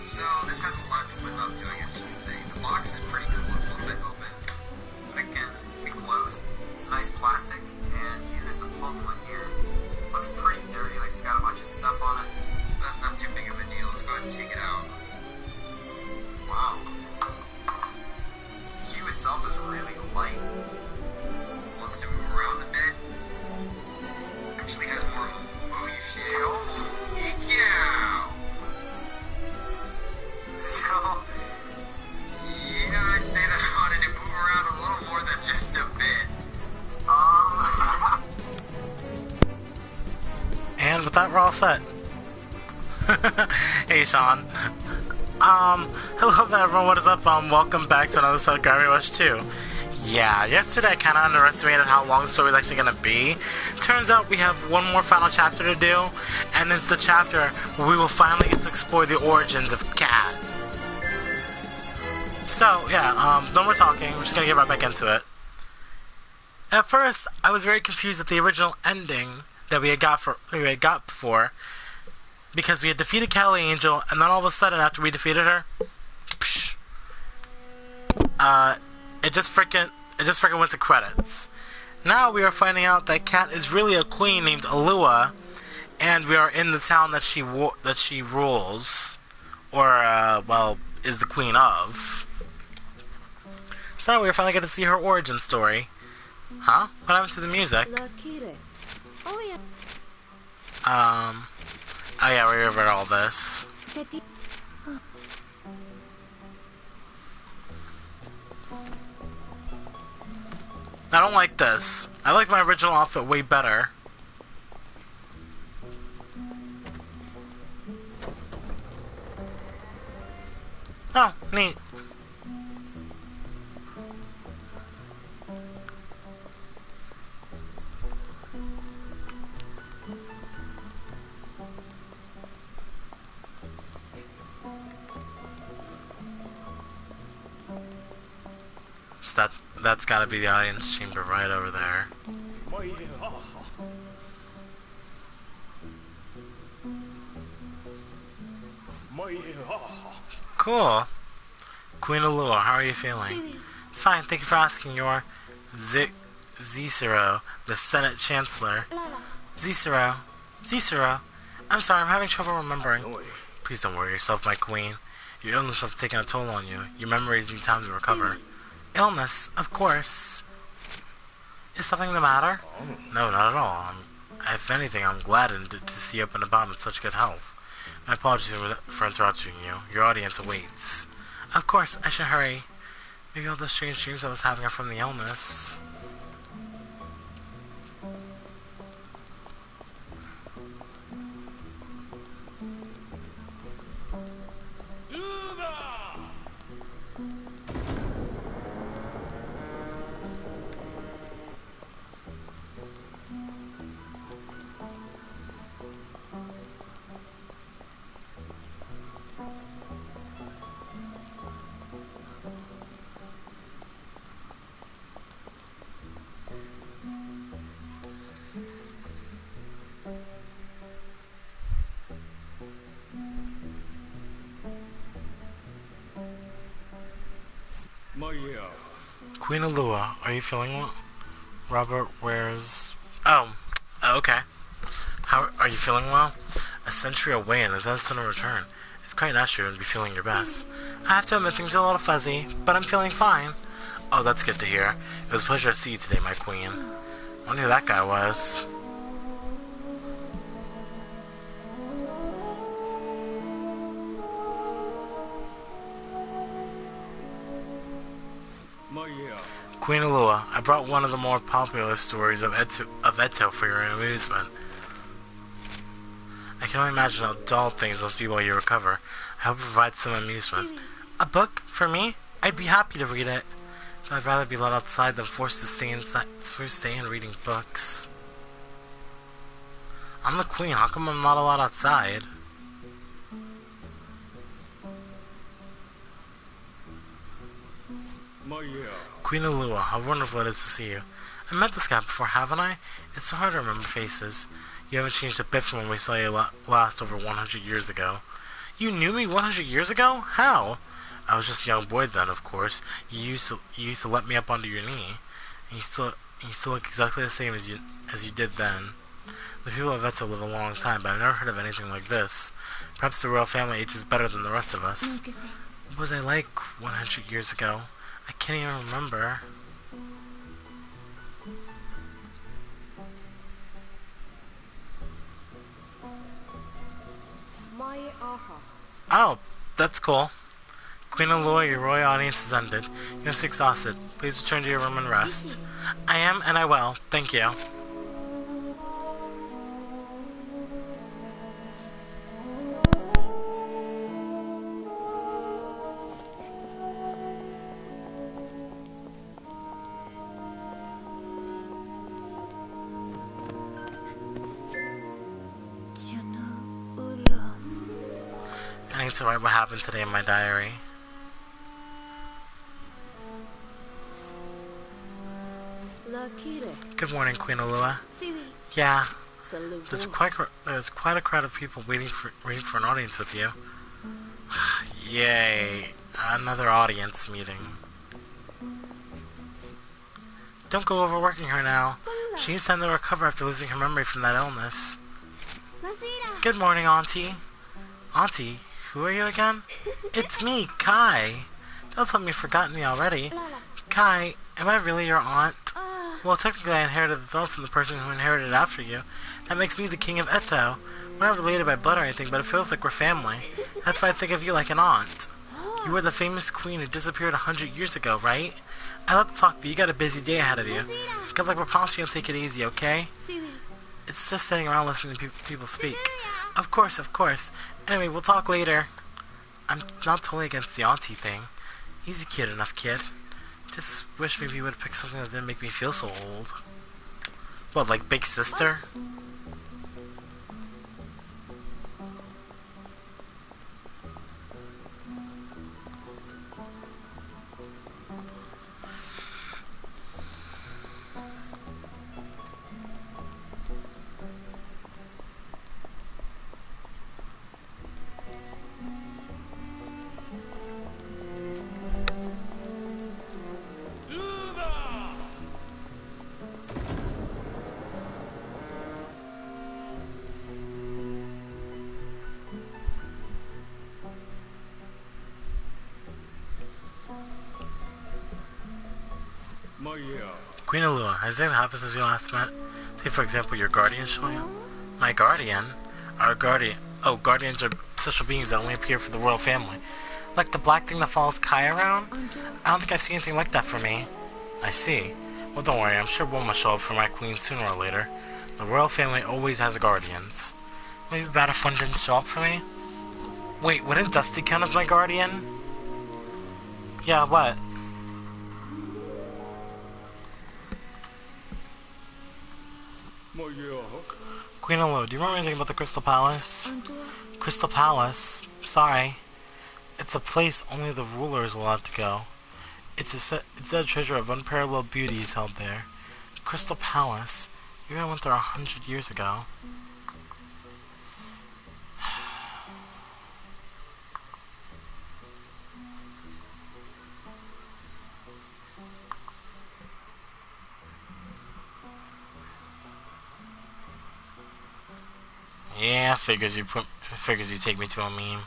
So this has a lot to live up to, I guess you could say. The box is pretty cool. It's a little bit open, but it can be closed. It's nice plastic, and here's the puzzle in here. Looks pretty dirty, like it's got a bunch of stuff on it. But that's not too big of a deal. Let's go ahead and take it out. Wow. The cube itself is really light. Wants to move around a bit. Actually has more. Oh, you shit. Oh, yeah. So, yeah, I'd say that I wanted to move around a little more than just a bit. And with that, we're all set. Hey, Sean. Hello there, everyone. What is up? Welcome back to another episode of Gravity Rush 2. Yeah, yesterday I kind of underestimated how long the story is actually going to be. Turns out we have one more final chapter to do, and it's the chapter where we will finally get to explore the origins of Cat. So, yeah, no more talking. We're just going to get right back into it. At first, I was very confused at the original ending that we had got before, because we had defeated Cali Angel, and then all of a sudden, after we defeated her, psh, it just freaking went to credits. Now we are finding out that Cat is really a queen named Alua, and we are in the town that she rules, or well, is the queen of. So now we are finally going to see her origin story. Huh? What happened to the music? Oh yeah, we read all this. I don't like this. I like my original outfit way better. Oh, neat. So that's gotta be the audience chamber right over there. Cool. Queen Alua, how are you feeling? Fine, thank you for asking. Your Zicero, the Senate Chancellor. Zicero. I'm sorry, I'm having trouble remembering. Please don't worry yourself, my queen. Your illness must have taken a toll on you. Your memories need time to recover. Illness, of course. Is something the matter? No, not at all. If anything, I'm gladdened to see you up and about in such good health. My apologies for interrupting you. Your audience awaits. Of course, I should hurry. Maybe all those strange dreams I was having are from the illness. Queen Alua, are you feeling well? Robert, where's... Oh, okay. How are you feeling well? A century away and a destined to return. It's quite natural to be feeling your best. I have to admit things are a little fuzzy, but I'm feeling fine. Oh, that's good to hear. It was a pleasure to see you today, my queen. I wonder who that guy was. Queen Alua, I brought one of the more popular stories of Eto for your amusement. I can only imagine how dull things must be while you recover. I hope it provides some amusement. A book? For me? I'd be happy to read it. But I'd rather be let outside than forced to stay in reading books. I'm the queen, how come I'm not allowed outside? Queen Alua, how wonderful it is to see you. I met this guy before, haven't I? It's so hard to remember faces. You haven't changed a bit from when we saw you last over 100 years ago. You knew me 100 years ago? How? I was just a young boy then, of course. You used to let me up onto your knee. And you still look exactly the same as you did then. The people of Eto live a long time, but I've never heard of anything like this. Perhaps the royal family ages better than the rest of us. What was I like 100 years ago? I can't even remember. Oh, that's cool. Queen Alua, your royal audience has ended. You must be exhausted. Please return to your room and rest. I am, and I will. Thank you. I need to write what happened today in my diary. Good morning, Queen Alua. Yeah, there's quite a crowd of people waiting for an audience with you. Yay, another audience meeting. Don't go overworking her now. She needs time to recover after losing her memory from that illness. Good morning, Auntie. Auntie, who are you again? It's me, Kai. Don't tell me you've forgotten me already. Kai, am I really your aunt? Well, technically I inherited the throne from the person who inherited it after you. That makes me the king of Eto. We're not related by blood or anything, but it feels like we're family. That's why I think of you like an aunt. You were the famous queen who disappeared 100 years ago, right? I love to talk, but you got a busy day ahead of you. Good luck with Promise and take it easy, okay? It's just sitting around listening to people speak. Of course, of course. Anyway, we'll talk later. I'm not totally against the auntie thing. He's a cute enough kid. Just wish maybe he would have picked something that didn't make me feel so old. What, like Big Sister? Queen Alua, has anything happened since we last met? Take for example your guardian Shoyo? My guardian? Our guardian. Oh, guardians are special beings that only appear for the royal family. Like the black thing that follows Kai around? I don't think I've seen anything like that for me. I see. Well, don't worry, I'm sure one must show up for my queen sooner or later. The royal family always has guardians. Maybe Batafun didn't show up for me? Wait, wouldn't Dusty count as my guardian? Yeah, what? Queen Alua, do you remember anything about the Crystal Palace? Crystal Palace? Sorry. It's a place only the ruler is allowed to go. It's a treasure of unparalleled beauty is held there. Crystal Palace? Maybe I went there 100 years ago. Yeah, figures you take me to a meme.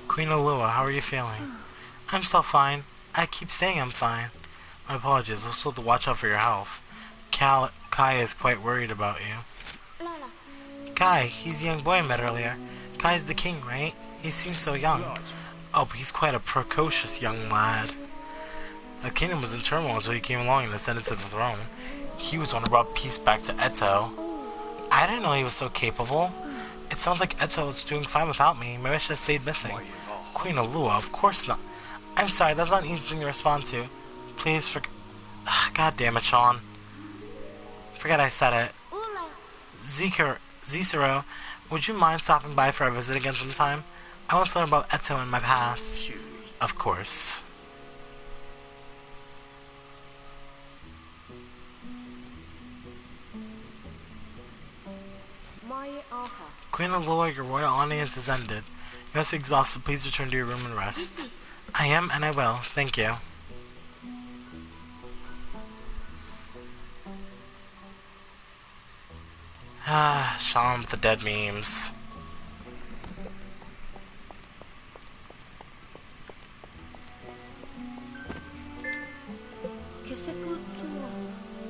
Queen Alua, how are you feeling? I'm still fine. I keep saying I'm fine. My apologies, I'll still have to watch out for your health. Kai is quite worried about you. Kai, he's the young boy I met earlier. Kai's the king, right? He seems so young. Oh, but he's quite a precocious young lad. The kingdom was in turmoil until he came along and ascended to the throne. He was one who brought peace back to Eto. I didn't know he was so capable. It sounds like Eto was doing fine without me. Maybe I should have stayed missing. Queen Alua, of course not. I'm sorry, that's not an easy thing to respond to. Please God damn it, Sean. Forget I said it. Zisero, would you mind stopping by for a visit again sometime? I want to learn about Eto and my past. Of course. Queen Alola, your royal audience has ended. You must be exhausted. Please return to your room and rest. I am, and I will. Thank you. Ah, Sean with the dead memes.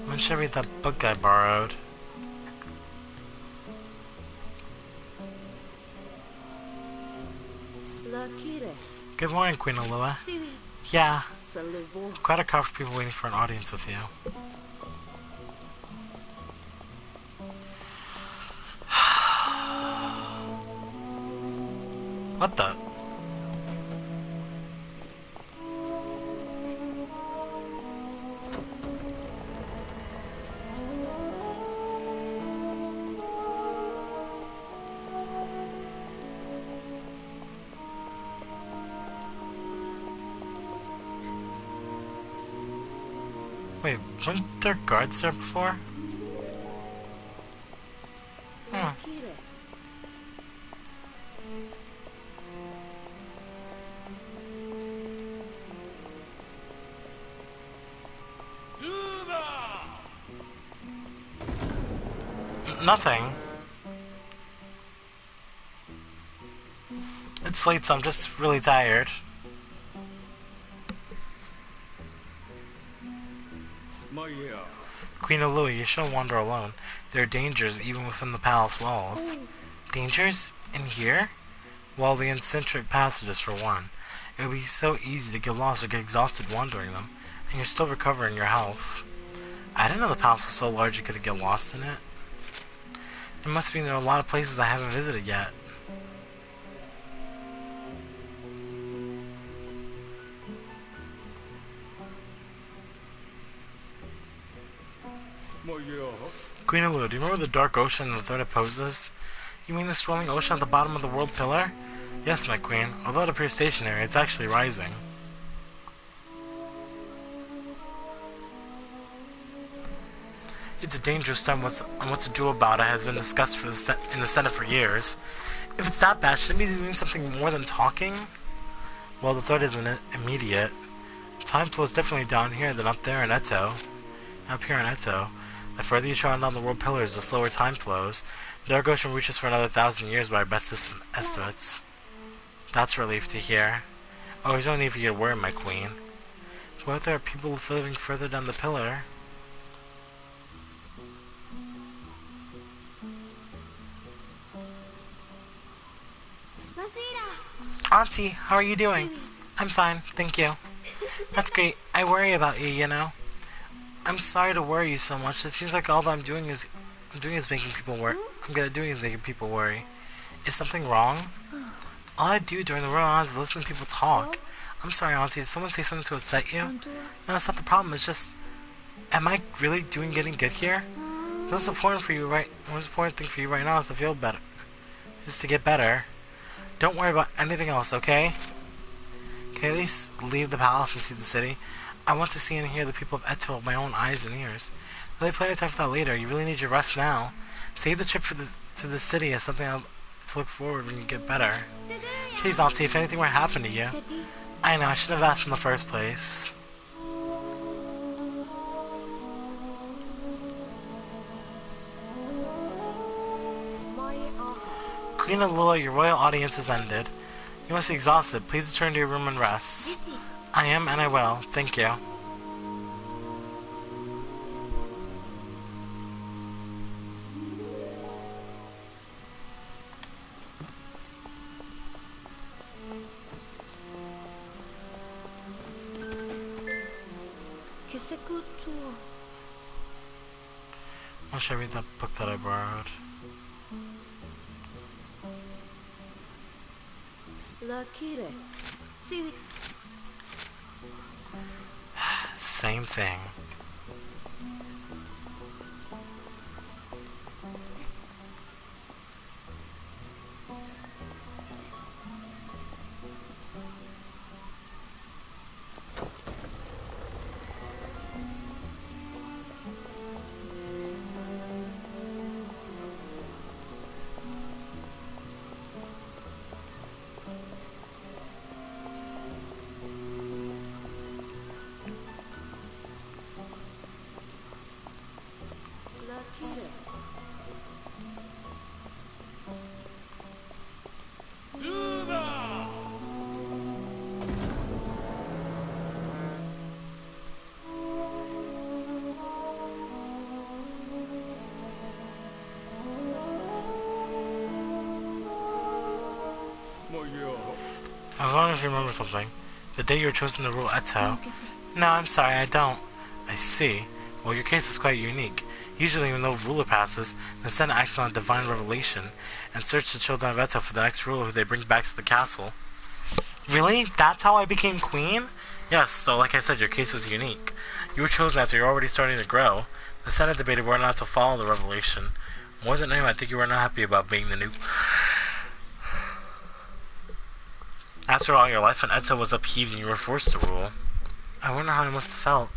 When should I read that book I borrowed? Good morning, Queen Alola. Yeah. Quite a crowd for people waiting for an audience with you. What the? Wait, weren't there guards there before? Hmm. Nothing. It's late, so I'm just really tired. Queen Alola, you shouldn't wander alone. There are dangers even within the palace walls. Dangers? In here? Well, the eccentric passages for one. It would be so easy to get lost or get exhausted wandering them, and you're still recovering your health. I didn't know the palace was so large you could get lost in it. It must mean there are a lot of places I haven't visited yet. Queen Alola, do you remember the dark ocean and the threat it poses? You mean the swirling ocean at the bottom of the world pillar? Yes, my queen. Although it appears stationary, it's actually rising. It's a dangerous time, and what to do about it has been discussed in the Senate for years. If it's that bad, shouldn't it be doing something more than talking? Well, the threat isn't immediate. Time flows differently down here than up there in Eto. Up here in Eto. The further you travel down the world pillars, the slower time flows. The Dark Ocean reaches for another 1,000 years by our best estimates. That's a relief to hear. Oh, there's no need for you to worry, my queen. What if there are people living further down the pillar? Auntie, how are you doing? I'm fine, thank you. That's great. I worry about you, you know. I'm sorry to worry you so much. It seems like all that I'm doing is making people worry. I'm good at doing is making people worry. Is something wrong? All I do during the real hours is listen to people talk. I'm sorry, Auntie. Did someone say something to upset you? No, that's not the problem. It's just, am I really getting good here? What's important thing for you right now is to feel better. Is to get better. Don't worry about anything else, okay? Can I at least leave the palace and see the city? I want to see and hear the people of Eto with my own eyes and ears. There'll be plenty of time for that later. You really need your rest now. Save the trip to the city as something to look forward when you get better. Please, Auntie, if anything were to happen to you. I know, I should have asked in the first place. Queen Alola, your royal audience has ended. You must be exhausted. Please return to your room and rest. I am, and I will. Thank you. Why should I read that book that I borrowed? Same thing. if you remember something. The day you were chosen to rule Eto. No, I'm sorry, I don't. I see. Well, your case is quite unique. Usually when no ruler passes, the Senate acts on a divine revelation and search the children of Eto for the next ruler who they bring back to the castle. Really? That's how I became queen? Yes, so like I said, your case was unique. You were chosen after you're already starting to grow. The Senate debated whether or not to follow the revelation. More than anyone, I think you were not happy about being the new... After all, your life in Eto was upheaved and you were forced to rule. I wonder how I must have felt.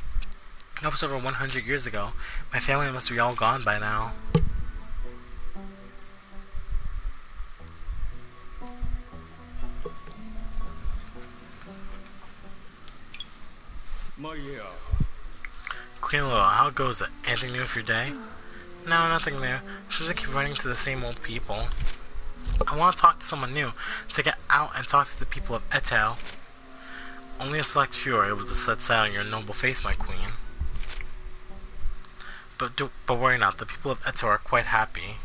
That was over 100 years ago. My family must be all gone by now. Queen Lua, how goes it? Anything new for your day? No, nothing new. Should I keep running to the same old people? I want to talk to someone new, to get out and talk to the people of Eto. Only a select few are able to set sail on your noble face, my queen. But worry not, the people of Eto are quite happy.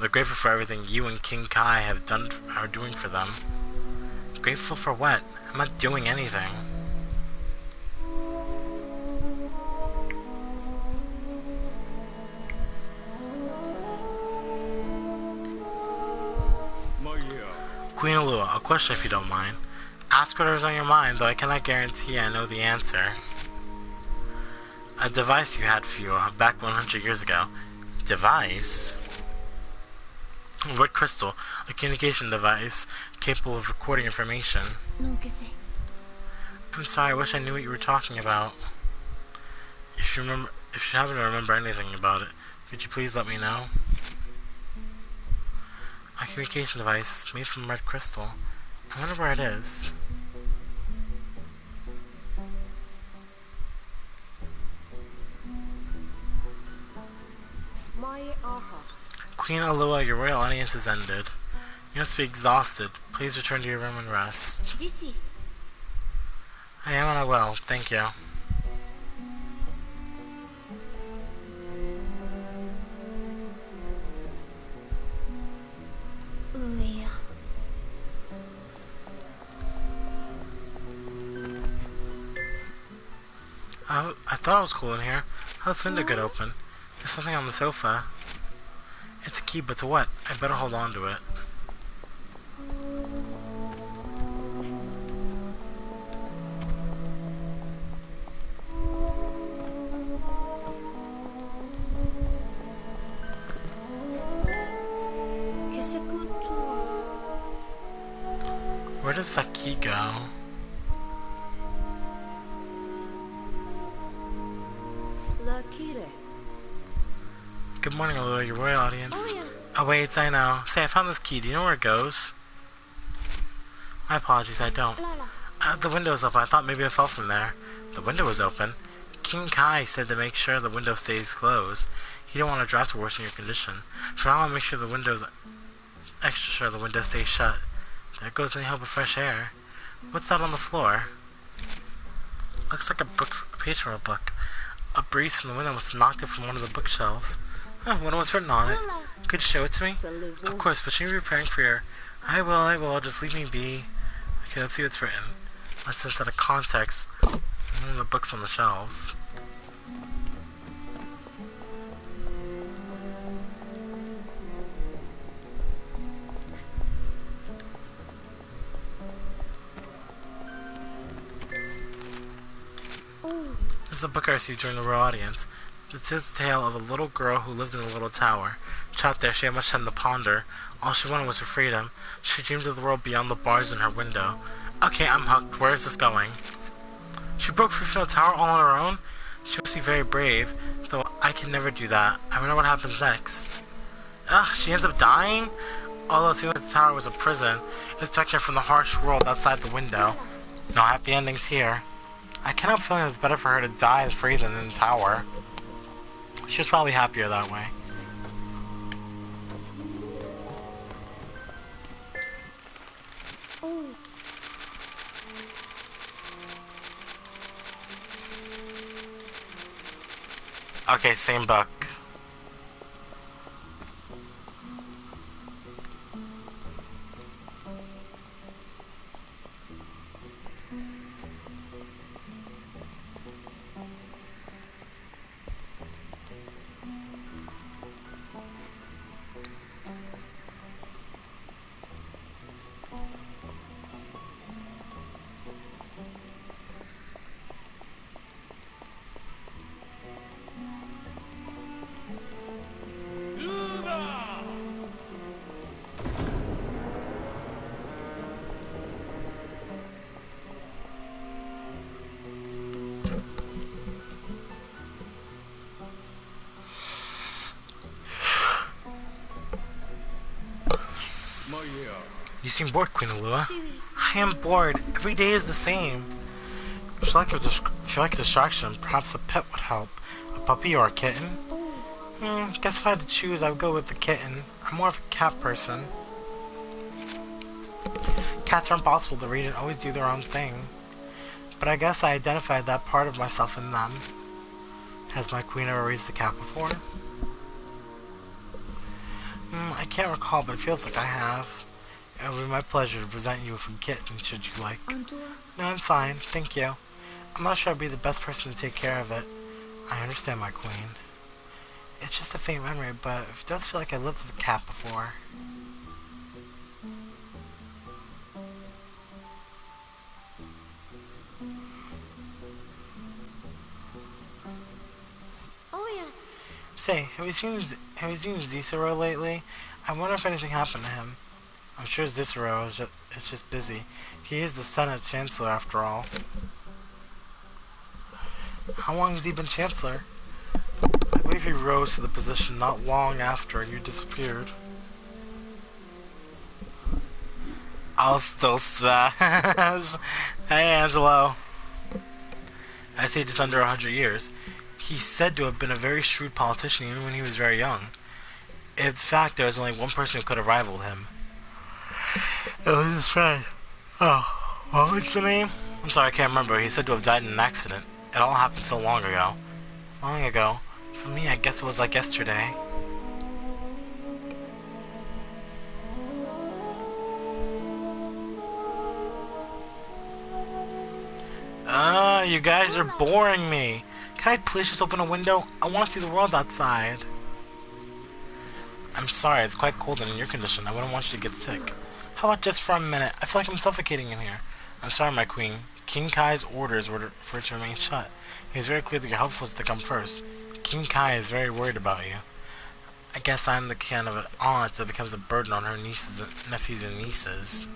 They're grateful for everything you and King Kai are doing for them. Grateful for what? I'm not doing anything. Queen Lua, a question if you don't mind. Ask whatever's on your mind, though I cannot guarantee I know the answer. A device you had, Fua, back 100 years ago. Device? Red crystal, a communication device capable of recording information. I'm sorry, I wish I knew what you were talking about. If you happen to remember anything about it, could you please let me know? A communication device made from red crystal. I wonder where it is. Queen Alua, your royal audience is ended. You must be exhausted. Please return to your room and rest. I am and I will. Thank you. I thought it was cool in here. How'd this window get open? There's something on the sofa. It's a key, but to what? I better hold on to it. Where does that key go? Good morning, Alua, your royal audience. Oh wait, I know. Say, I found this key. Do you know where it goes? My apologies, I don't. The window's open. I thought maybe it fell from there. The window was open. King Kai said to make sure the window stays closed. He don't want a draft to worsen your condition. For now, I'll make sure the window's extra sure the window stays shut. There goes any hope of fresh air. What's that on the floor? Looks like a page from a book. A breeze from the window must have knocked it from one of the bookshelves. Oh, wonder what's written on it. Could you show it to me? Of course, but you're preparing for your... I will, just leave me be. Okay, let's see what's written. Let's sense out of context. One of the books on the shelves. This is a book I received during the royal audience. It is the tale of a little girl who lived in a little tower. Trapped there, she had much time to ponder. All she wanted was her freedom. She dreamed of the world beyond the bars in her window. Okay, I'm hooked. Where is this going? She broke free from the tower all on her own? She must be very brave, though I can never do that. I wonder what happens next. Ugh, she ends up dying? Although it seemed like the tower was a prison, it was protecting her from the harsh world outside the window. No happy endings here. I can't help feeling it was better for her to die free than in the tower. She was probably happier that way. Okay, same book. seem bored, Queen Alua. I am bored. Every day is the same. If you like a distraction, perhaps a pet would help. A puppy or a kitten? Guess if I had to choose, I would go with the kitten. I'm more of a cat person. Cats are impossible to read and always do their own thing. But I guess I identified that part of myself in them. Has my queen ever raised a cat before? I can't recall, but it feels like I have. It would be my pleasure to present you with a kitten, should you like. No, I'm fine, thank you. I'm not sure I'd be the best person to take care of it. I understand, my queen. It's just a faint memory, but it does feel like I lived with a cat before. Say, have you seen Zisero lately? I wonder if anything happened to him. I'm sure Zisero is just busy. He is the Senate Chancellor after all. How long has he been Chancellor? I believe he rose to the position not long after you disappeared. I'll still smash. Hey, Angelo. I say just under 100 years. He's said to have been a very shrewd politician even when he was very young. In fact, there was only one person who could have rivaled him. It was his friend. Oh, what was the name? I'm sorry, I can't remember. He's said to have died in an accident. It all happened so long ago. Long ago? For me, I guess it was like yesterday. You guys are boring me. Can I please just open a window? I want to see the world outside. I'm sorry, it's quite cold and in your condition. I wouldn't want you to get sick. How about just for a minute? I feel like I'm suffocating in here. I'm sorry, my queen. King Kai's orders were for it to remain shut. He was very clear that your health was to come first. King Kai is very worried about you. I guess I'm the kind of an aunt that becomes a burden on her nephews and nieces.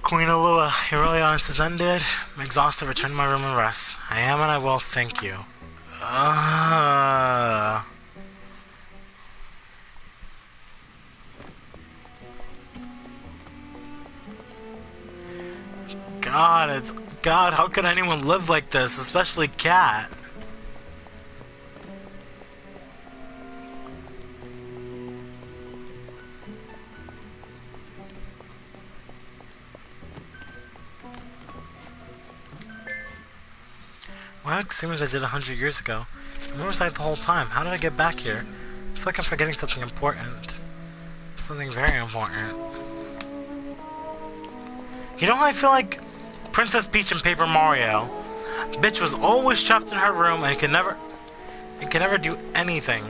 Queen Alua, your early honest has ended. I'm exhausted. Return to my room and rest. I am and I will. Thank you. God, how could anyone live like this, especially Cat? Well, it seems I did 100 years ago. Where was I the whole time? How did I get back here? I feel like I'm forgetting something important. Something very important. You know how I feel like? Princess Peach in Paper Mario. Bitch was always trapped in her room and could never do anything.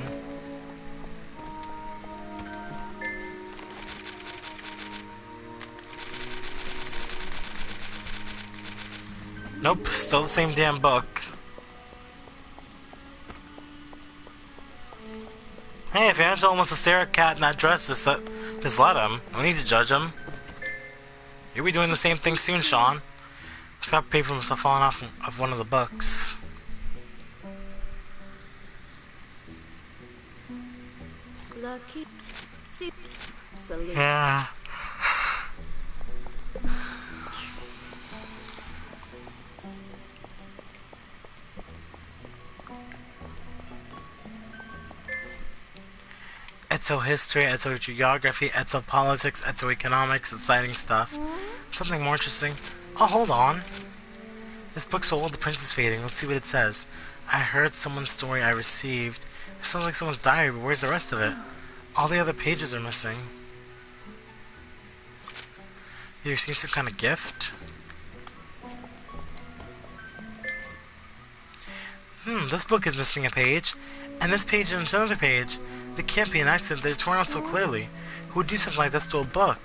Nope, still the same damn book. Hey, if Angelo wants to stare at Cat in that dress, just let him. No need to judge him. You'll be doing the same thing soon, Sean. He's got paper from himself falling off of one of the books. Yeah. Etso history, Etso geography, Etso politics, Etso economics, exciting stuff. Something more interesting. Oh, hold on. This book's so old, the print is fading. Let's see what it says. I heard someone's story I received. It sounds like someone's diary, but where's the rest of it? All the other pages are missing. Did you receive some kind of gift? This book is missing a page. And this page and another page. There can't be an accident. They're torn out so clearly. Who would do something like this to a book?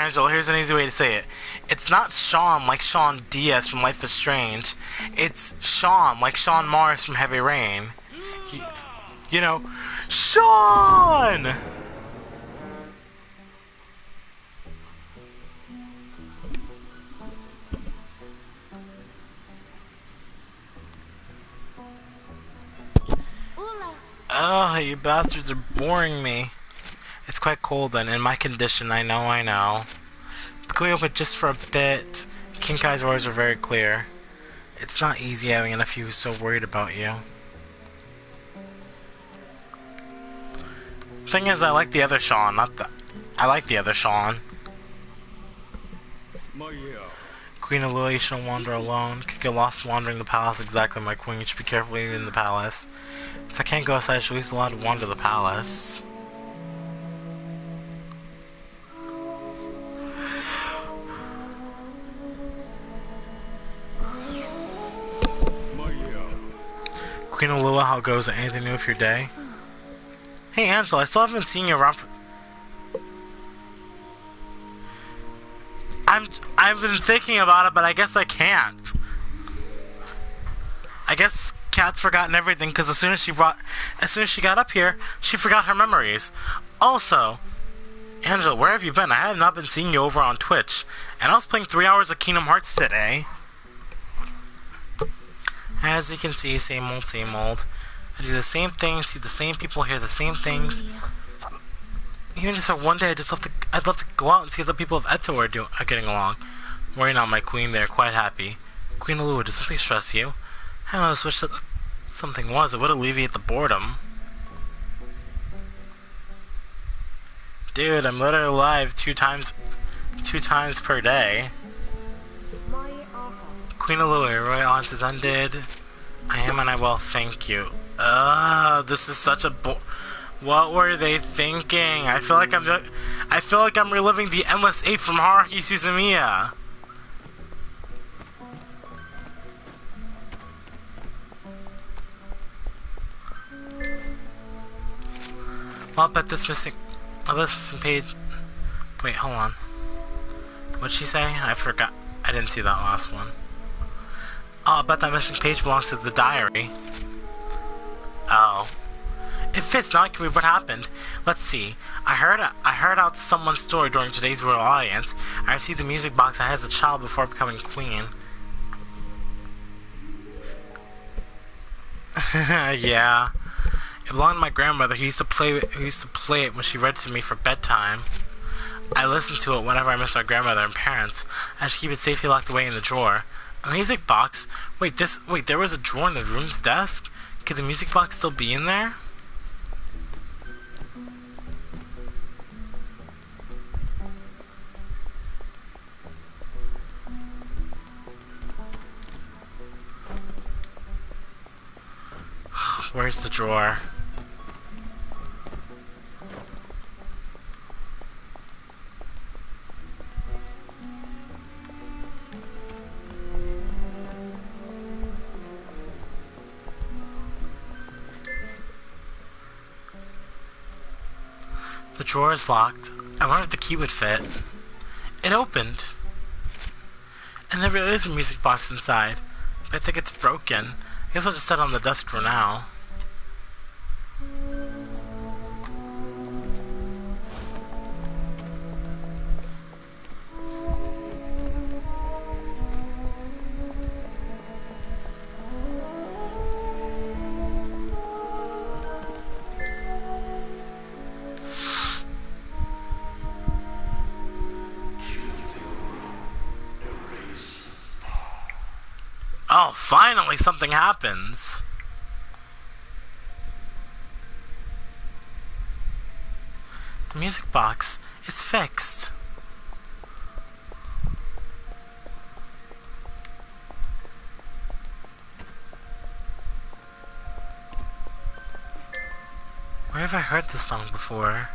Angela, here's an easy way to say it. It's not Sean like Sean Diaz from Life is Strange. It's Sean like Sean Morris from Heavy Rain. You know, Sean! Oh, you bastards are boring me. It's quite cold and in my condition, I know. But can we open just for a bit? King Kai's orders are very clear. It's not easy having a nephew who's so worried about you. Thing is, I like the other Sean, I like the other Sean. Queen Aluya shouldn't wander alone. Could get lost wandering the palace. Exactly, my queen. You should be careful even in the palace. If I can't go outside, I should at least allowed to wander the palace. Queen Aluya, how goes it? Anything new with your day? Hey Angela, I still haven't been seeing you around for... I've been thinking about it, but I guess I can't. I guess Kat's forgotten everything because as soon as she got up here, she forgot her memories. Also, Angela, where have you been? I have not been seeing you over on Twitch, and I was playing 3 hours of Kingdom Hearts today. As you can see, same old, same old. I do the same things, see the same people, hear the same things. Even just for one day, I'd love to go out and see if the people of Eto are getting along. Worry not, my queen, they're quite happy. Queen Aluya, does something stress you? I almost wish that something was. It would alleviate the boredom. Dude, I'm literally live two times per day. Queen Aluya, Royal Aunt is undid. I am and I will, thank you. This is such a what were they thinking? I feel like I'm reliving the endless ape from Haruhi Suzumiya. Well, I'll bet this missing page. Wait, hold on. What'd she say? I forgot. I didn't see that last one. Oh, I bet that missing page belongs to the diary. Oh. It fits, now I can read what happened. Let's see. I heard out someone's story during today's royal audience. I received the music box I had as a child before becoming queen. Yeah. It belonged to my grandmother who used to play it when she read to me for bedtime. I listened to it whenever I miss my grandmother and parents. I should keep it safely locked away in the drawer. A music box? Wait, there was a drawer in the room's desk? Could the music box still be in there? Where's the drawer? The drawer is locked. I wonder if the key would fit. It opened. And there really is a music box inside. But I think it's broken. I guess I'll just set it on the desk for now. Oh, finally something happens. The music box, it's fixed. Where have I heard this song before?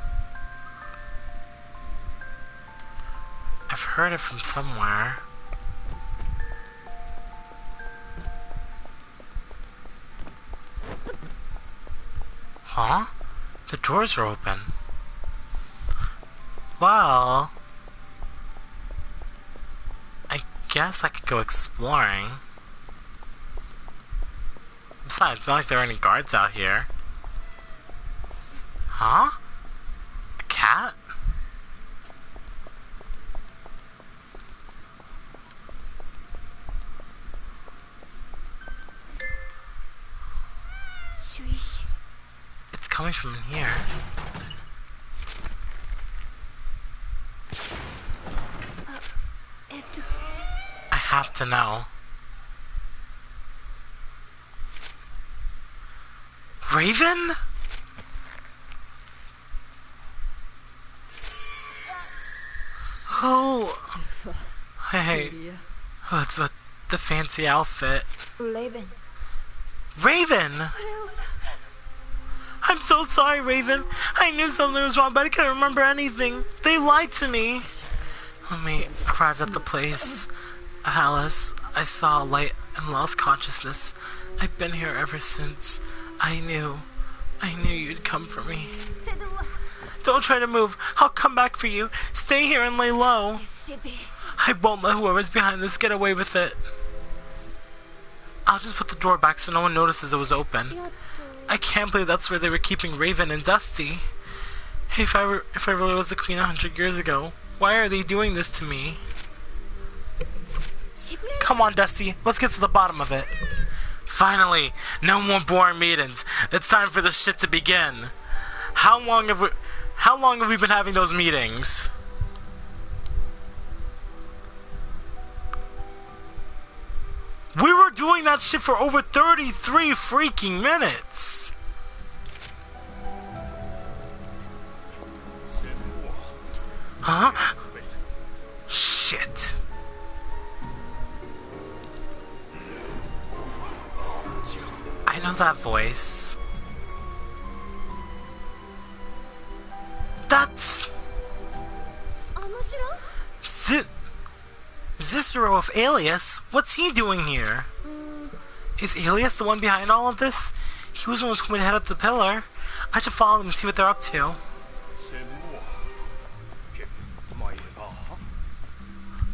I've heard it from somewhere. Huh? The doors are open. Well, guess I could go exploring. Besides, it's not like there are any guards out here. Huh? A cat? It's coming from in here. I have to know. Raven? Oh. Hey. Oh, it's what the fancy outfit. Raven. Raven! I'm so sorry, Raven. I knew something was wrong, but I couldn't remember anything. They lied to me. When we arrived at the place, Alice, I saw a light and lost consciousness. I've been here ever since. I knew you'd come for me. Don't try to move. I'll come back for you. Stay here and lay low. I won't let whoever's behind this get away with it. I'll just put the door back so no one notices it was open. I can't believe that's where they were keeping Raven and Dusty. If I really was the queen 100 years ago, why are they doing this to me? Come on, Dusty. Let's get to the bottom of it. Finally, no more boring meetings. It's time for this shit to begin. How long have we been having those meetings? We were doing that shit for over 33 freaking minutes. Huh? Shit. I know that voice. That's... Cicero of Alias? What's he doing here? Is Alias the one behind all of this? He was the one who told me to head up the pillar. I should follow them and see what they're up to.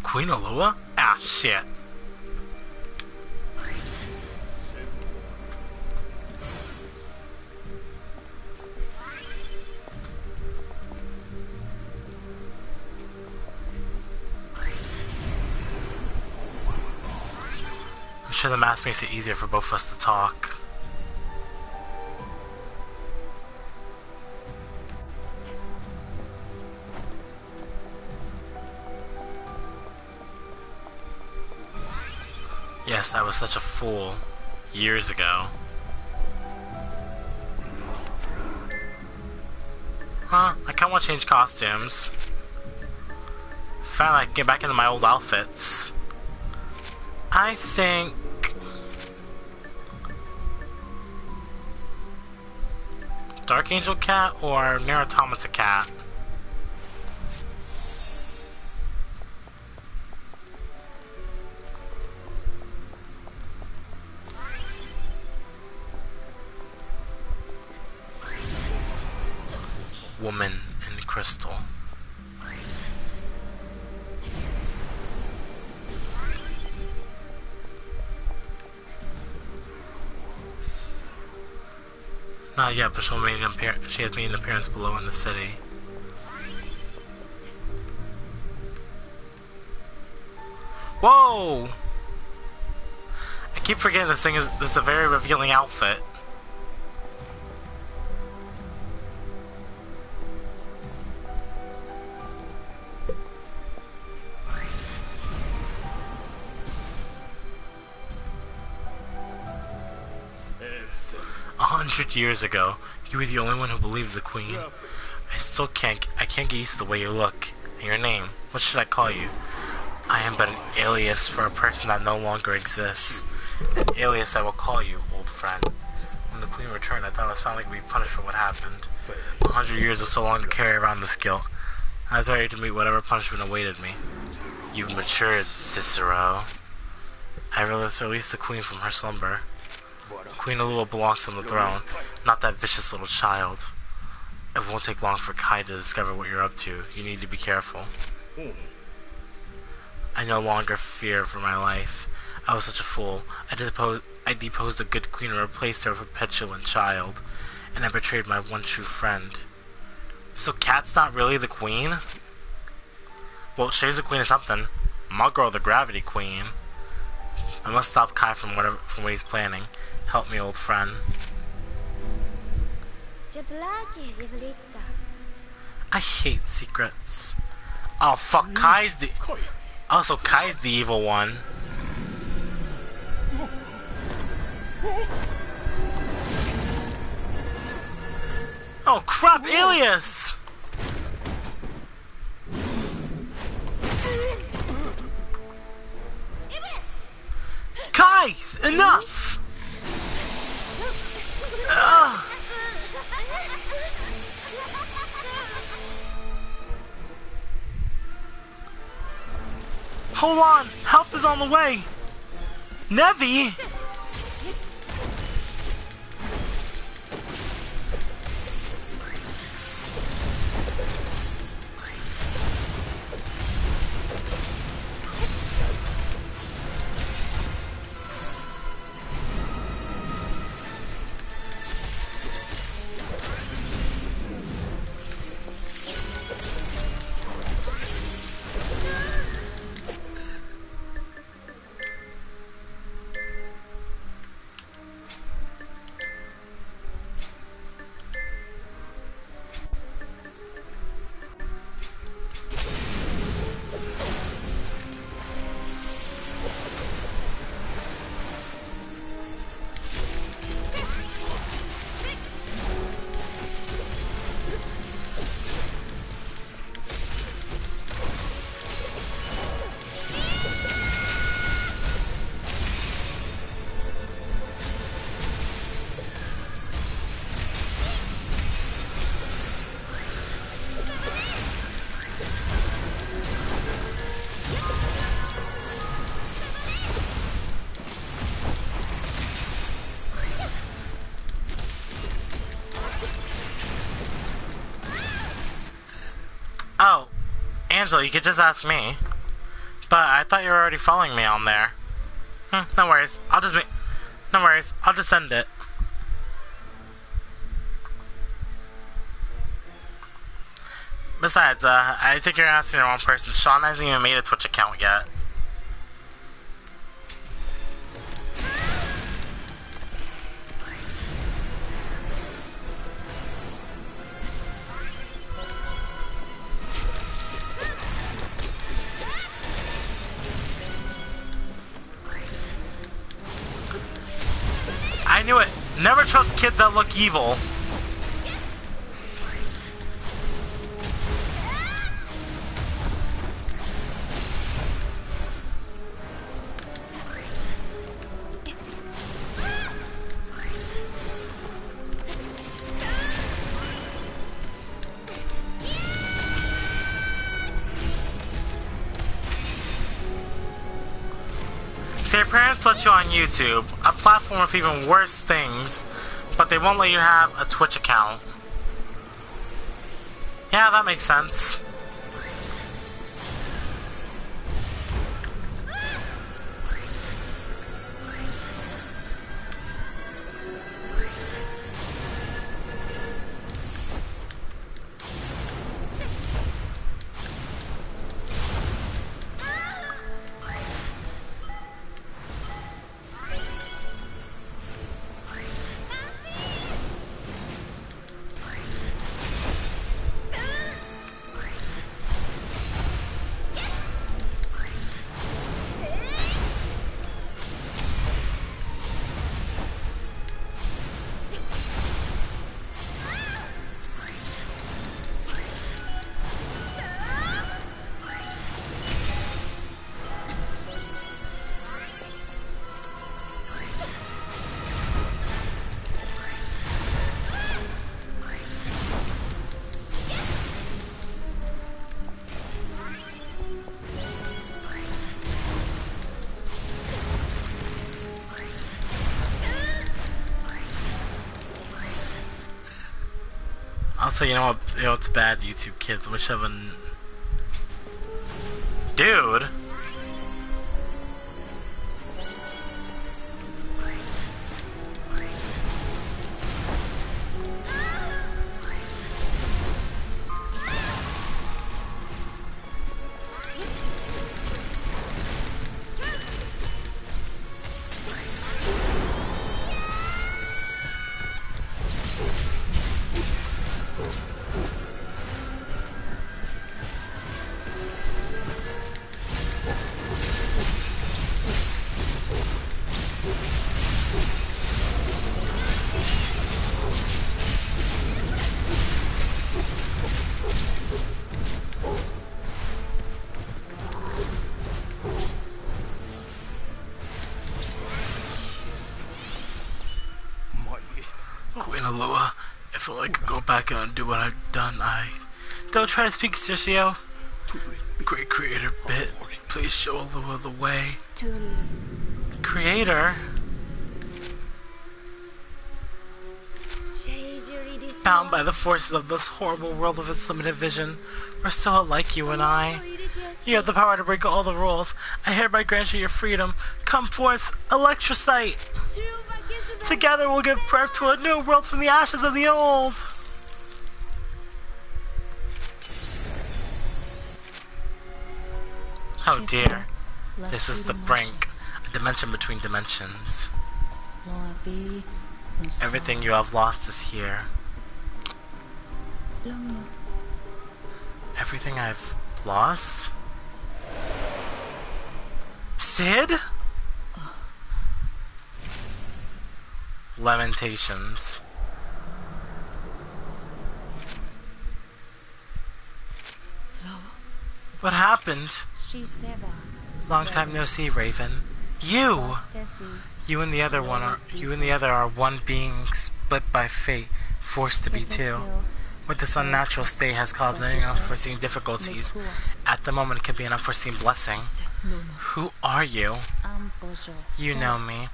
Queen Alua? Ah, shit. I'm sure the mask makes it easier for both of us to talk. Yes, I was such a fool. Years ago. Huh, I kinda wanna change costumes. Finally, I can get back into my old outfits. I think... Dark Angel Cat or Nier Automata Cat? Woman in Crystal. Not yet, but she has made an appearance below in the city. Whoa! I keep forgetting this is a very revealing outfit. Years ago, you were the only one who believed the queen. I can't get used to the way you look. And your name, what should I call you? I am but an alias for a person that no longer exists. An alias I will call you, old friend. When the queen returned, I thought I was finally going to be punished for what happened. 100 years was so long to carry around this guilt. I was ready to meet whatever punishment awaited me. You've matured, Cicero. I released the queen from her slumber. Queen Alua belongs on the throne, not that vicious little child. It won't take long for Kai to discover what you're up to. You need to be careful. I no longer fear for my life. I was such a fool. I deposed a good queen and replaced her with a petulant child. And I betrayed my one true friend. So Cat's not really the queen? Well, she's the queen of something. My girl, the gravity queen. I must stop Kai from what he's planning. Help me, old friend. I hate secrets. Oh fuck, Kai's the... Oh, so Kai's the evil one. Oh crap, Alias! Kai, enough! Ugh. Hold on, help is on the way. Nevi? Oh, Angela, you could just ask me. But I thought you were already following me on there. No worries. No worries. I'll just send it. Besides, I think you're asking the wrong person. Sean hasn't even made a Twitch account yet. I knew it. Never trust kids that look evil. See, your parents let you on YouTube, a platform with even worse things, but they won't let you have a Twitch account. Yeah, that makes sense. Also, you know what? It's bad, YouTube kids. We should have a... Dude! Alua. If I could go back and do what I've done, Don't try to speak, Sergio. Great creator bit. Please show Alua the way. Creator? Bound by the forces of this horrible world of its limited vision, we're so alike, you and I. You have the power to break all the rules. I hereby grant you your freedom. Come forth, Electrocyte! Together we'll give birth to a new world from the ashes of the old! Oh dear. This is the brink. A dimension between dimensions. Everything you have lost is here. Everything I've lost? Sid? Lamentations. What happened? Long time no see, Raven. You! You and the other are one being split by fate, forced to be two. What this unnatural state has caused many unforeseen difficulties. At the moment it could be an unforeseen blessing. Who are you? You know me.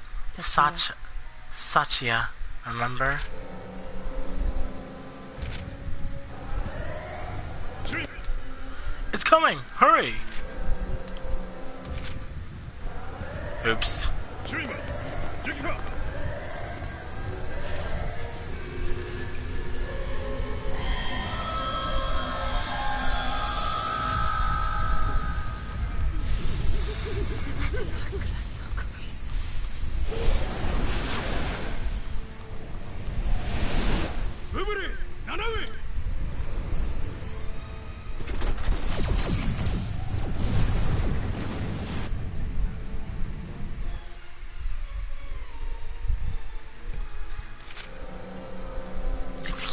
Satya, remember? It's coming! Hurry! Oops.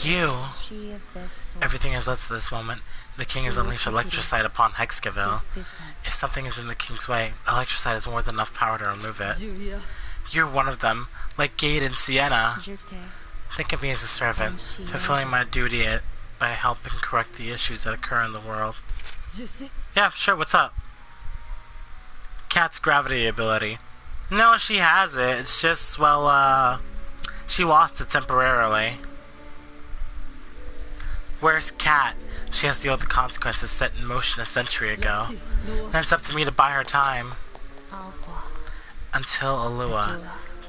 You. Everything has led to this moment. The king has unleashed Electrocyte upon Hexcaville. If something is in the king's way, Electrocyte has more than enough power to remove it. You're one of them, like Gade and Sienna. Think of me as a servant, fulfilling my duty by helping correct the issues that occur in the world. Yeah, sure, what's up? Cat's gravity ability. No, she has it. It's just, well, she lost it temporarily. Where's Cat? She has to deal with the consequences set in motion a century ago. And it's up to me to buy her time. Until Alua.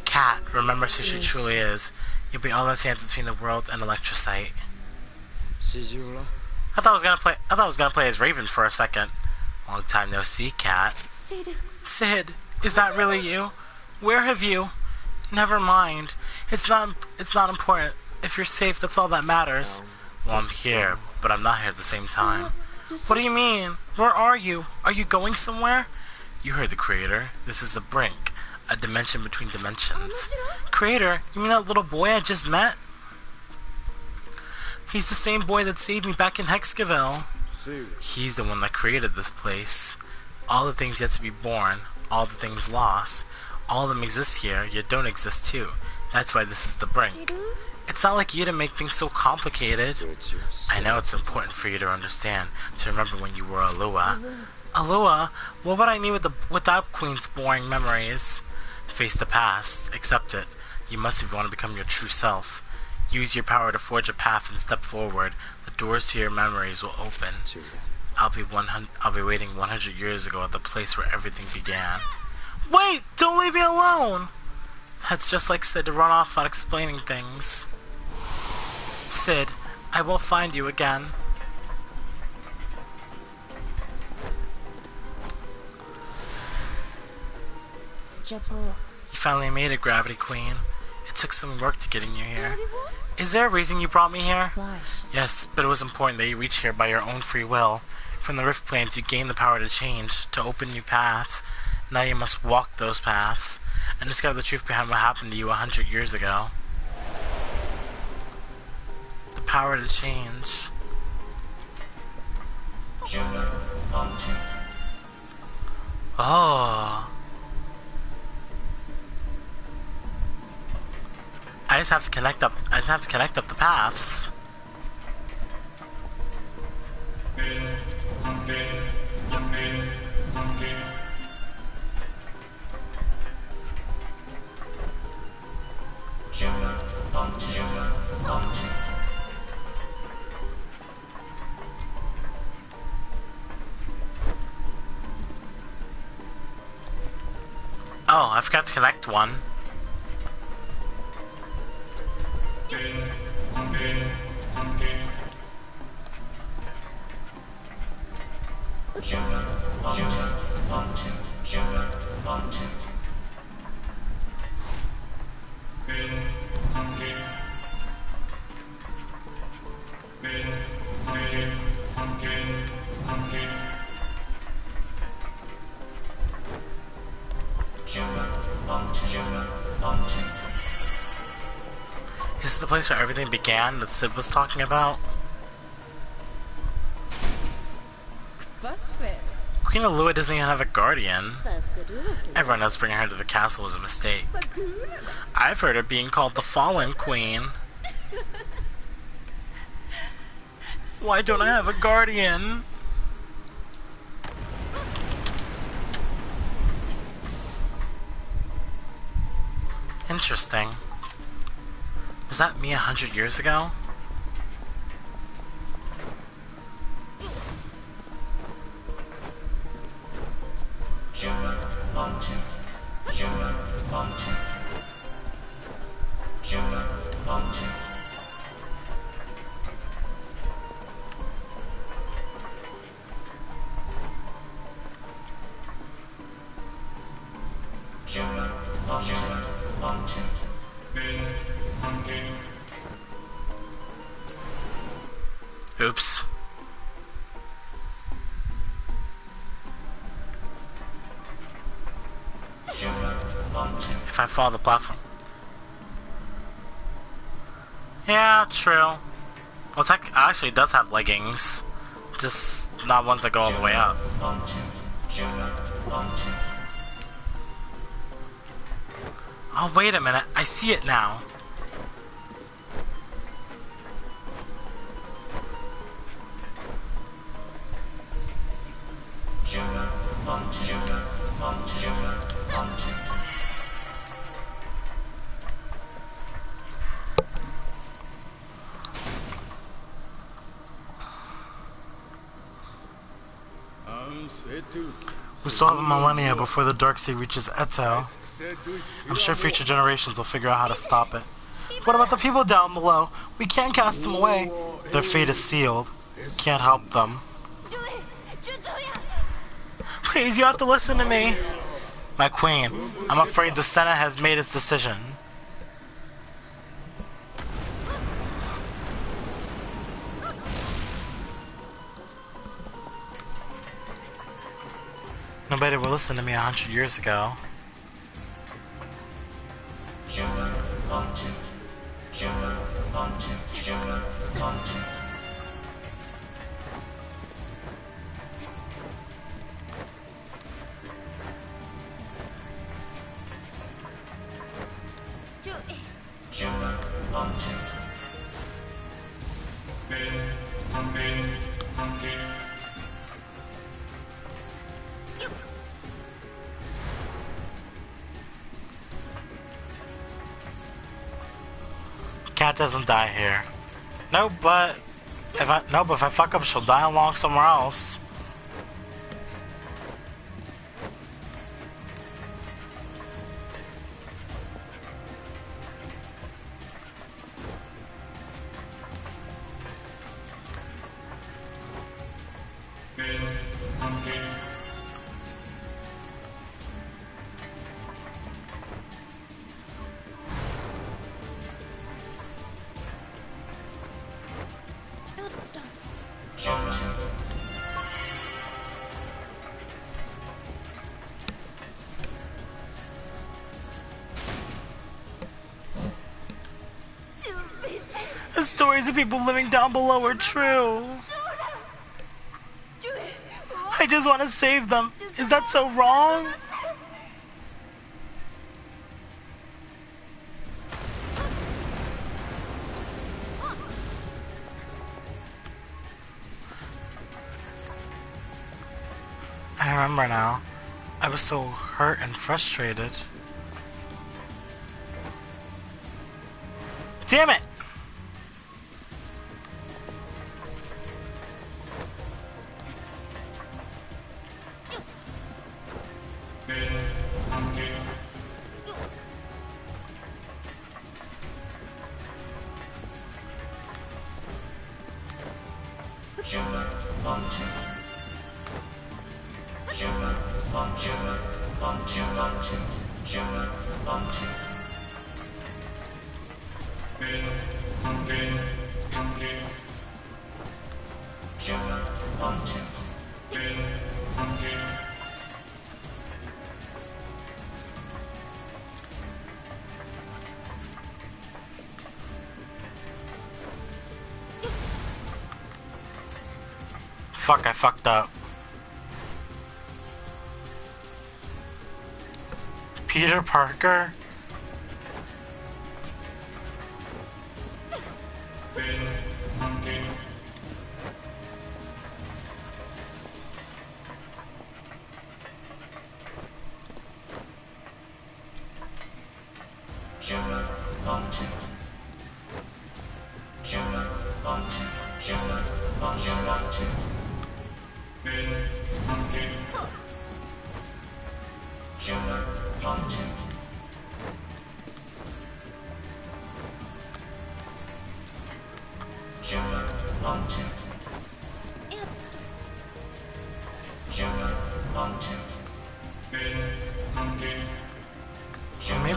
Cat remembers who she truly is. You'll be all that stands between the world and Electrocyte. I thought I was gonna play as Raven for a second. Long time no see, Cat. Sid, is that really you? Where have you? Never mind. It's not important. If you're safe, that's all that matters. Well, I'm here, but I'm not here at the same time. What do you mean? Where are you? Are you going somewhere? You heard the creator. This is the brink. A dimension between dimensions. Creator? You mean that little boy I just met? He's the same boy that saved me back in Hexcaville. He's the one that created this place. All the things yet to be born. All the things lost. All of them exist here, yet don't exist too. That's why this is the brink. It's not like you to make things so complicated. I know it's important for you to understand, to remember when you were Alua. Alua? What would I need without Queen's boring memories? Face the past. Accept it. You must if you want to become your true self. Use your power to forge a path and step forward. The doors to your memories will open. I'll be waiting 100 years ago at the place where everything began. Wait! Don't leave me alone! That's just like Sid to run off without explaining things. Sid, I will find you again. You finally made it, Gravity Queen. It took some work to getting you here. Is there a reason you brought me here? Yes, but it was important that you reach here by your own free will. From the Rift Planes, you gain the power to change, to open new paths. Now you must walk those paths, and discover the truth behind what happened to you 100 years ago. The power to change. Oh. I just have to connect up. I just have to connect up the paths. Oh, I forgot to connect one. This is the place where everything began that Sid was talking about. Queen Alua doesn't even have a guardian. Everyone knows bringing her to the castle was a mistake. I've heard her being called the Fallen Queen. Why don't I have a guardian? Interesting. Was that me 100 years ago? Oops. If I follow the platform. Yeah, true. Well, tech actually does have leggings. Just not ones that go all the way up. Oh, wait a minute. I see it now. We still have a millennia before the Dark Sea reaches Eto. I'm sure future generations will figure out how to stop it. What about the people down below? We can't cast them away. Their fate is sealed. Can't help them. Please, you have to listen to me. My queen, I'm afraid the Senate has made its decision. Nobody would listen to me 100 years ago. Cat doesn't die here. No, but if I fuck up, she'll die along somewhere else. The stories of people living down below are true. I just want to save them. Is that so wrong? remember now. I was so hurt and frustrated. Damn it! Fuck, I fucked up. Peter Parker?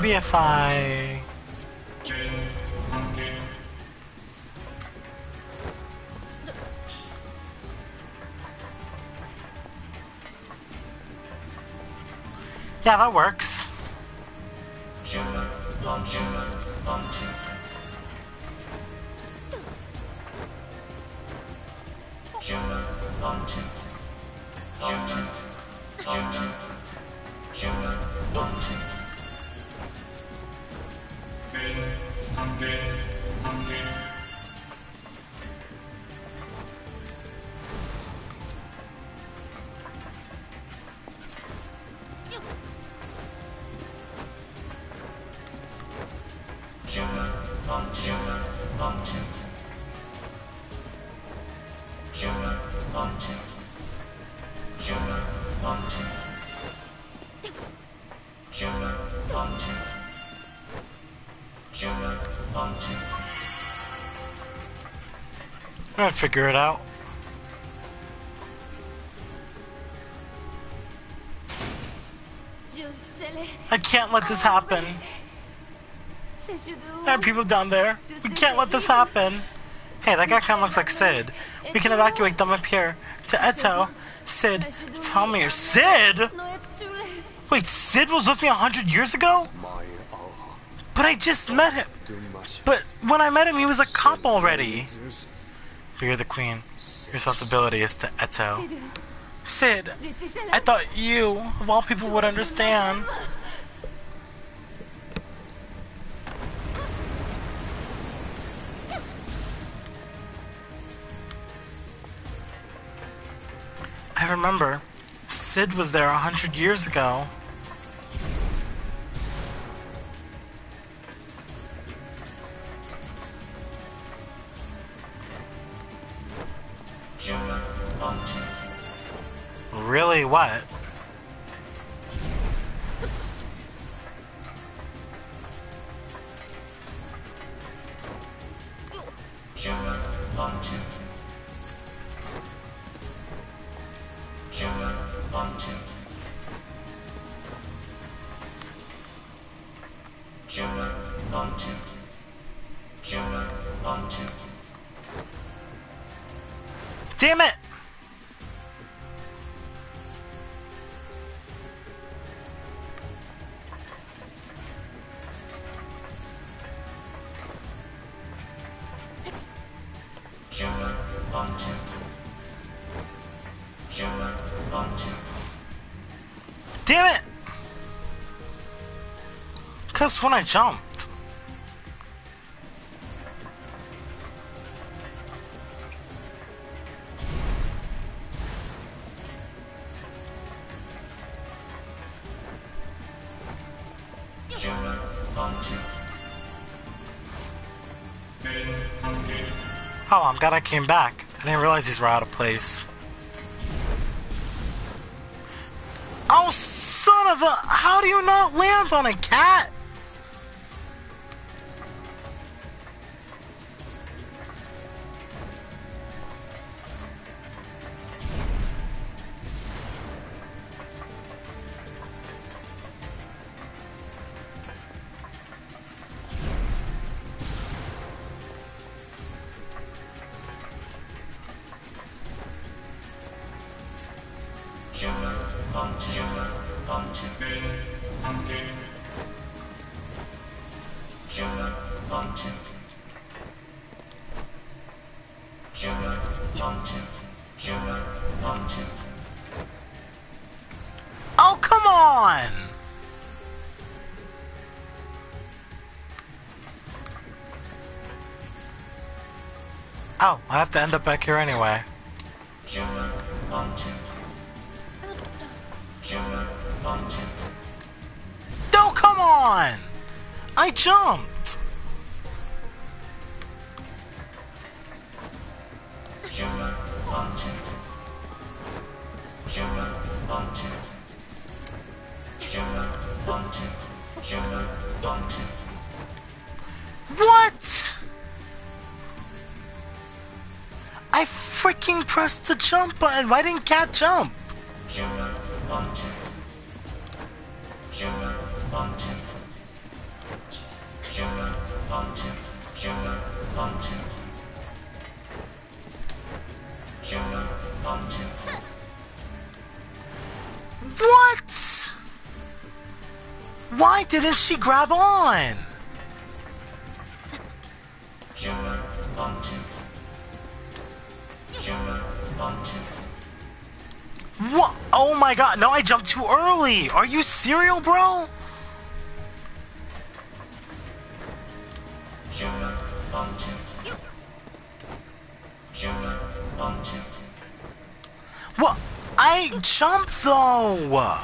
Maybe if I... Yeah, that works. I'd figure it out. I can't let this happen. There are people down there. We can't let this happen. Hey, that guy kind of looks like Sid. We can evacuate them up here. To Eto. Sid, tell me, Sid? Wait, Sid was with me 100 years ago? But I just met him. But when I met him, he was a cop already. But you're the queen. Your responsibility is to Eto. Sid, I thought you, of all people, would understand. I remember. Sid was there 100 years ago. Really? What? Damn it! Damn it! Because when I jumped. Oh, I'm glad I came back. I didn't realize these were out of place. Oh, son of a... How do you not land on a cat? Oh, come on! Oh, I have to end up back here anyway. Oh, come on! I jumped! What? I freaking pressed the jump button. Why didn't Cat jump? What? Why didn't she grab on? What? Oh my god, no, I jumped too early. Are you serial, bro? What? I jumped though.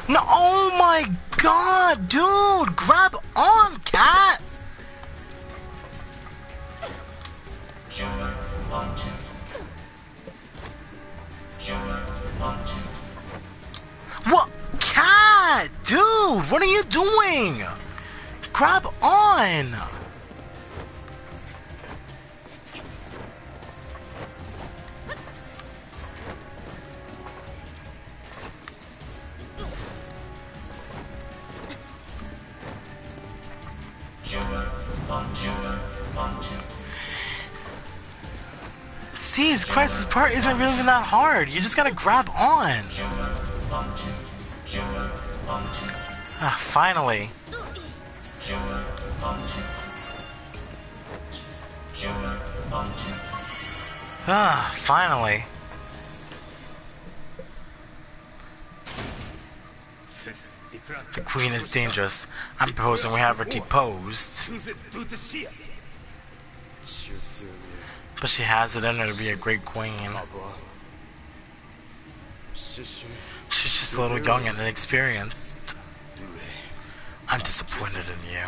No, oh my god, dude, grab on, Cat. What? Cat, dude, what are you doing? Grab on. Jeez, Christ, this part isn't really even that hard. You just gotta grab on. Ah, finally. Ah, finally. The queen is dangerous. I'm proposing we have her deposed. But she has it in her to be a great queen. She's just a little young and inexperienced. I'm disappointed in you.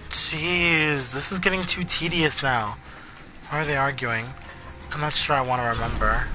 Jeez, this is getting too tedious now. Why are they arguing? I'm not sure I want to remember.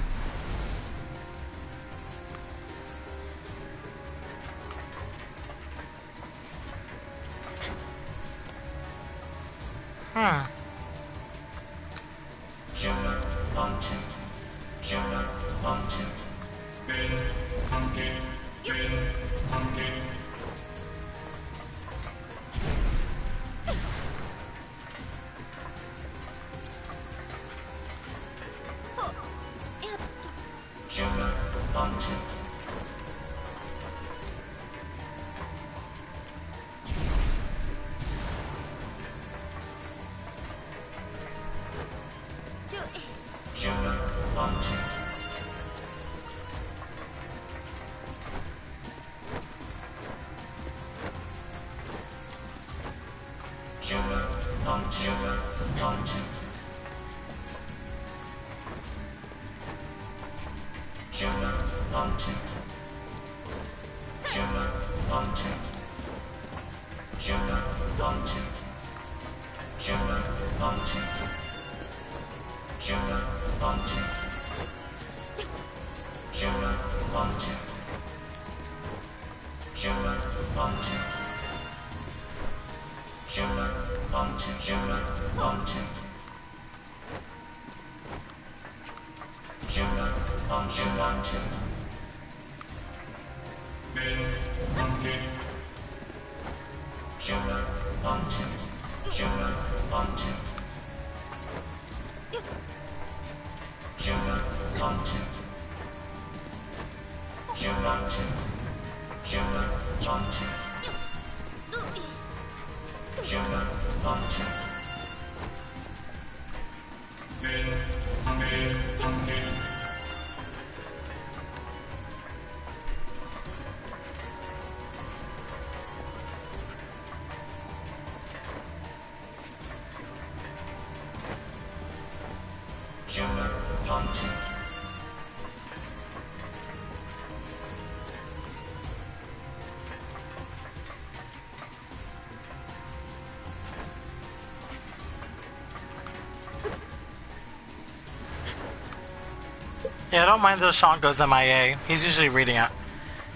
Yeah, I don't mind that Sean goes MIA. He's usually reading it.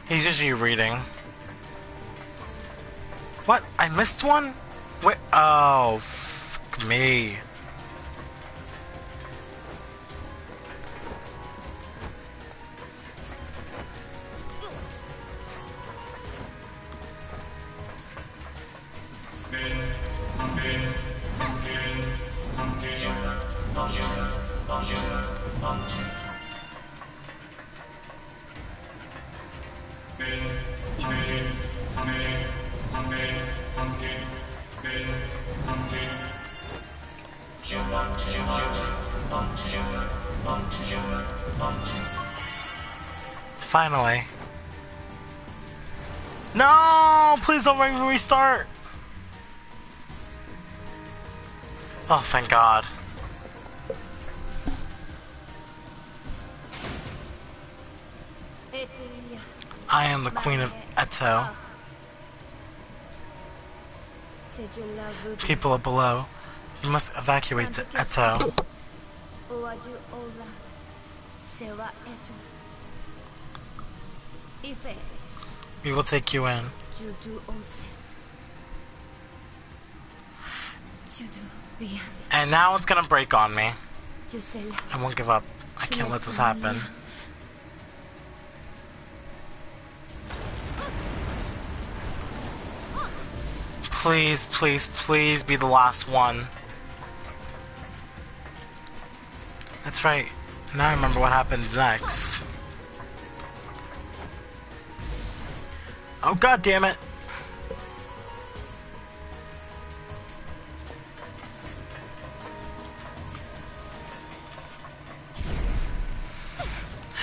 He's usually reading. What? I missed one? Wait. Oh, fuck me. Finally. No! Please don't make me restart! Oh, thank God. I am the Queen of Eto. People are below. You must evacuate to Eto. We will take you in. And now it's gonna break on me. I won't give up. I can't let this happen. Please, please, please be the last one. That's right. Now I remember what happened next. Oh, God damn it.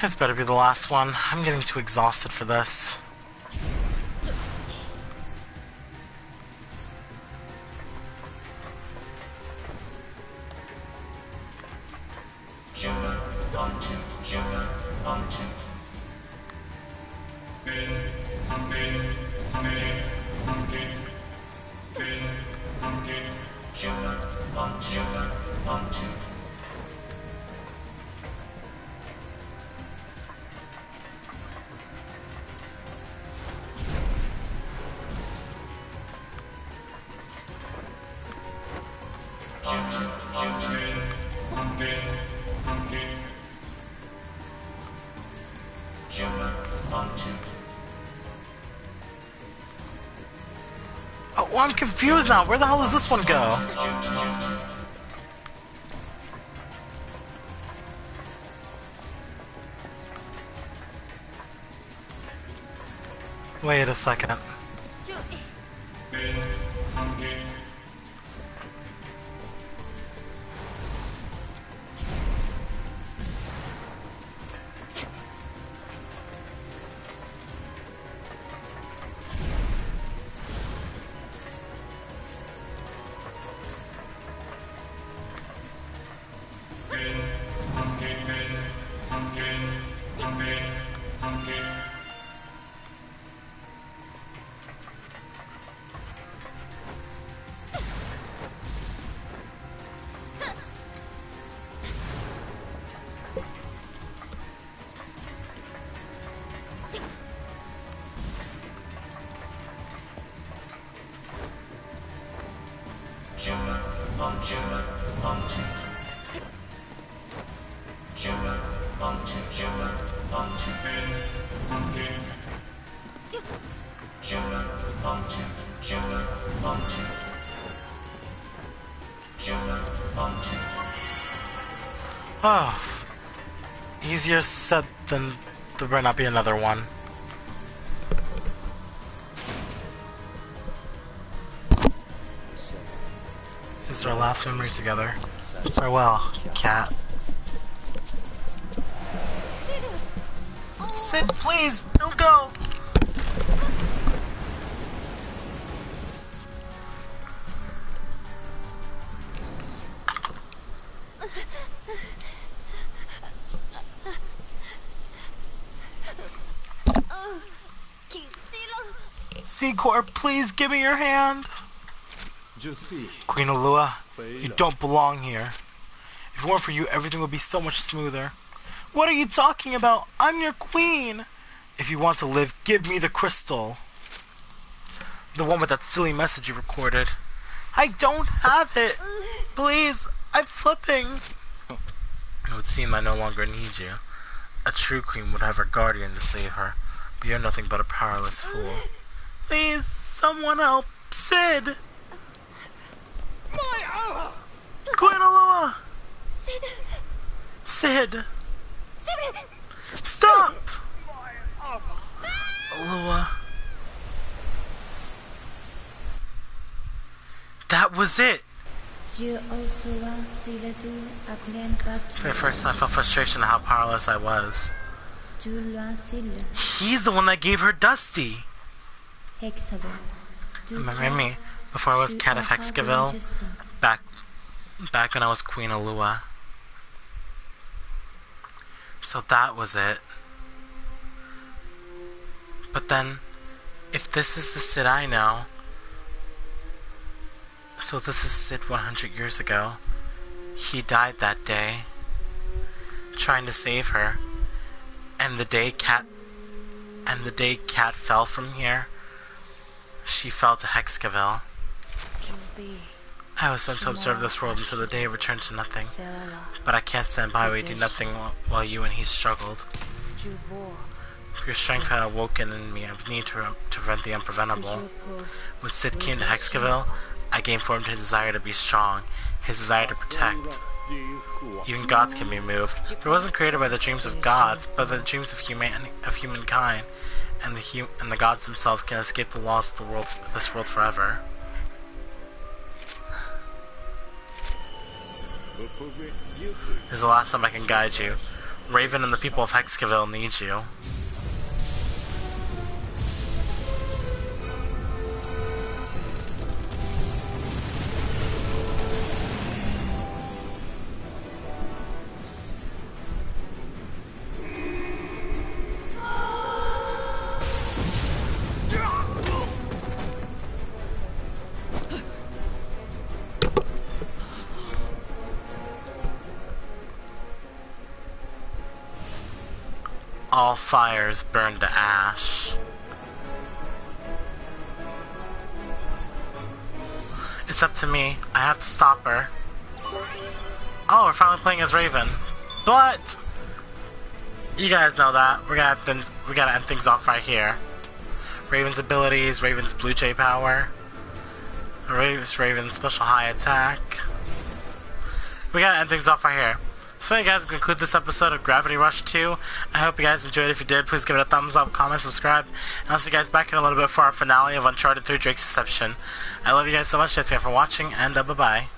This better be the last one. I'm getting too exhausted for this. Oh, well, I'm confused now. Where the hell does this one go? Wait a second. Oh, easier said than there might not be another one. This is our last memory together. Farewell, cat. Sid, please, don't go! Secor, please give me your hand. Queen Alua, you don't belong here. If it weren't for you, everything would be so much smoother. What are you talking about? I'm your queen. If you want to live, give me the crystal. The one with that silly message you recorded. I don't have it. Please, I'm slipping. It would seem I no longer need you. A true queen would have her guardian to save her, but you're nothing but a powerless fool. Please, someone help Sid! Queen Alua! Sid! Stop! Alua. That was it! For the first time I felt frustration at how powerless I was. He's the one that gave her Dusty! Remember me? Before I was Cat of Hexkaville? Back when I was Queen Alua. So that was it. But then, if this is the Sid I know, so this is Sid 100 years ago. He died that day, trying to save her. And the day Cat fell from here, she fell to Hexkaville. I was sent to observe this world until the day it returned to nothing. But I can't stand by where you do nothing while you and he struggled. Your strength had awoken in me of need to prevent the unpreventable. When Sid came to Hexkaville, I gained for him his desire to be strong, his desire to protect. Even gods can be moved. But it wasn't created by the dreams of gods, but by the dreams of humankind. And the gods themselves can escape the laws of this world forever. This is the last time I can guide you. Raven and the people of Hexkaville need you. All fires burn to ash. It's up to me. I have to stop her. Oh, we're finally playing as Raven. But you guys know that. We gotta end things off right here. Raven's abilities, Raven's Blue Jay power, Raven's special high attack. We gotta end things off right here. So you guys conclude this episode of Gravity Rush 2. I hope you guys enjoyed. If you did, please give it a thumbs up, comment, subscribe. And I'll see you guys back in a little bit for our finale of Uncharted 3 Drake's Deception. I love you guys so much. Thanks again for watching, and bye-bye.